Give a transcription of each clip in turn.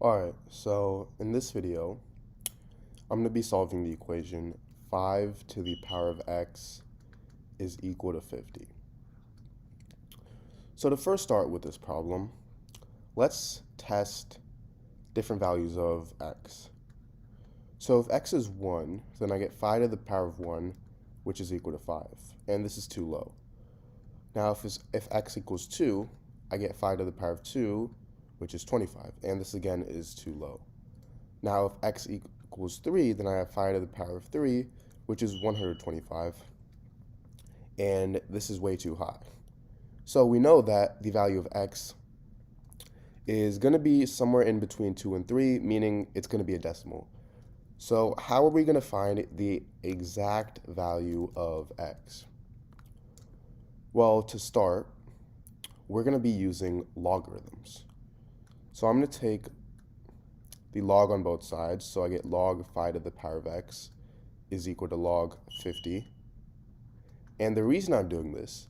Alright, so in this video, I'm going to be solving the equation 5 to the power of x is equal to 50. So to first start with this problem, let's test different values of x. So if x is 1, then I get 5 to the power of 1, which is equal to 5, and this is too low. Now if x equals 2, I get 5 to the power of 2, which is 25, and this again is too low. Now if x equals 3, then I have 5 to the power of 3, which is 125, and this is way too high. So we know that the value of x is going to be somewhere in between 2 and 3, meaning it's going to be a decimal. So how are we going to find the exact value of x? Well, to start, we're going to be using logarithms. So I'm going to take the log on both sides, so I get log 5 to the power of x is equal to log 50. And the reason I'm doing this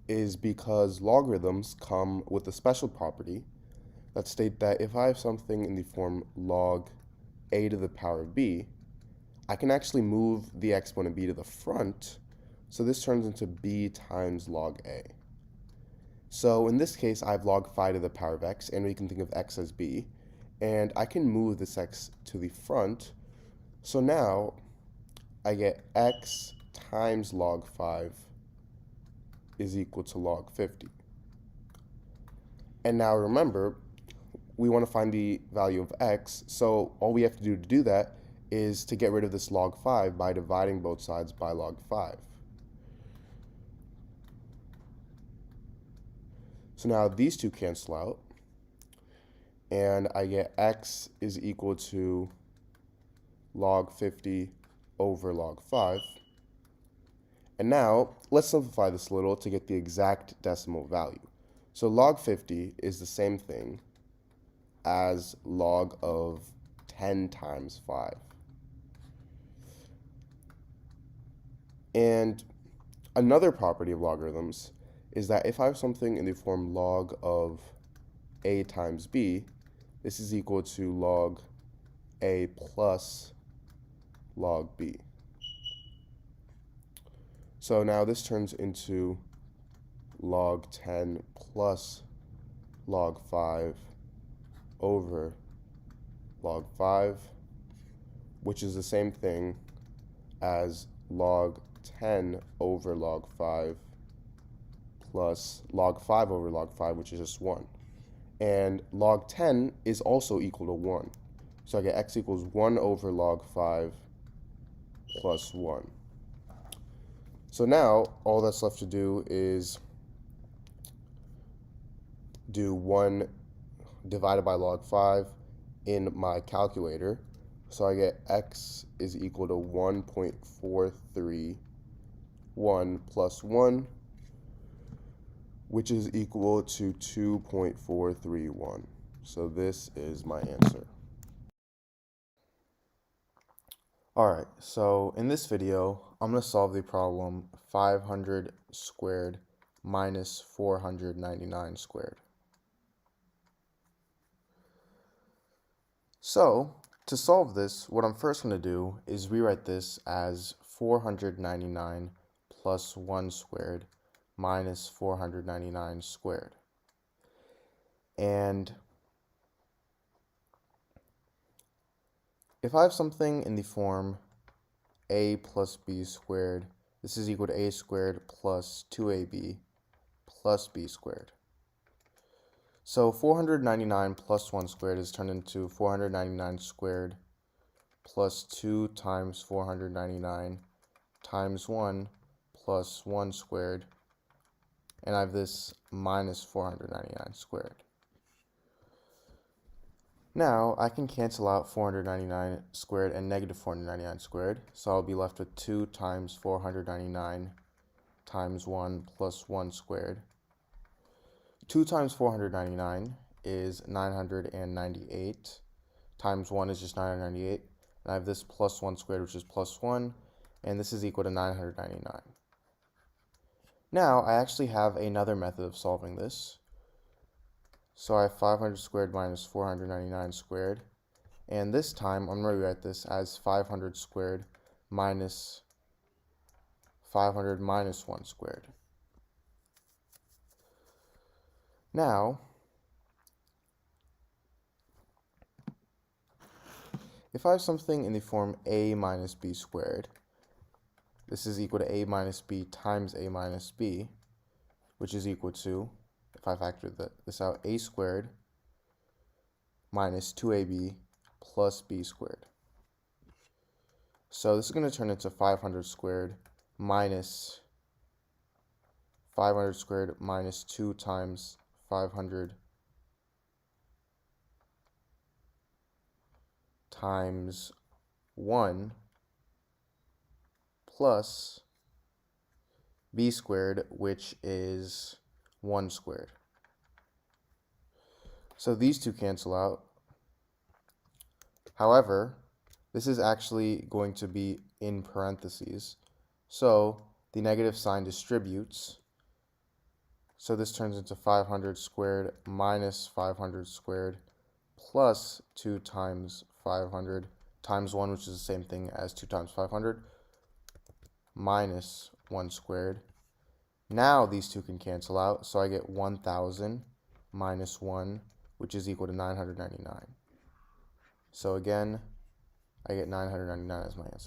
is because logarithms come with a special property that state that if I have something in the form log a to the power of b, I can actually move the exponent b to the front, so this turns into b times log a. So in this case, I have log 5 to the power of x, and we can think of x as b, and I can move this x to the front, so now I get x times log 5 is equal to log 50. And now remember, we want to find the value of x, so all we have to do that is to get rid of this log 5 by dividing both sides by log 5. So now these two cancel out, and I get x is equal to log 50 over log 5. And now let's simplify this a little to get the exact decimal value. So log 50 is the same thing as log of 10 times 5. And another property of logarithms is that if I have something in the form log of a times b, this is equal to log a plus log b. So now this turns into log 10 plus log 5 over log 5, which is the same thing as log 10 over log 5 plus log 5 over log 5, which is just 1. And log 10 is also equal to 1. So I get x equals 1 over log 5 plus 1. So now all that's left to do is do 1 divided by log 5 in my calculator. So I get x is equal to 1.431 plus 1, which is equal to 2.431. So this is my answer. Alright, so in this video, I'm going to solve the problem 500 squared minus 499 squared. So, to solve this, what I'm first going to do is rewrite this as 499 plus 1 squared minus 499 squared. And if I have something in the form a plus b squared, this is equal to a squared plus 2ab plus b squared. So 499 plus 1 squared is turned into 499 squared plus 2 times 499 times 1 plus 1 squared, and I have this minus 499 squared. Now I can cancel out 499 squared and negative 499 squared, so I'll be left with 2 times 499 times 1 plus 1 squared. 2 times 499 is 998, times 1 is just 998, and I have this plus 1 squared, which is plus 1, and this is equal to 999. Now I actually have another method of solving this. So I have 500 squared minus 499 squared. And this time, I'm going to rewrite this as 500 squared minus 500 minus 1 squared. Now, if I have something in the form a minus b squared, this is equal to a minus b times a minus b, which is equal to, if I factor this out, a squared minus 2ab plus b squared. So this is going to turn into 500 squared minus 2 times 500 times 1 plus b squared, which is 1 squared. So these two cancel out. However, this is actually going to be in parentheses. So the negative sign distributes. So this turns into 500 squared minus 500 squared plus 2 times 500 times 1, which is the same thing as 2 times 500, minus 1 squared. Now these two can cancel out, so I get 1,000 minus 1, which is equal to 999. So again, I get 999 as my answer.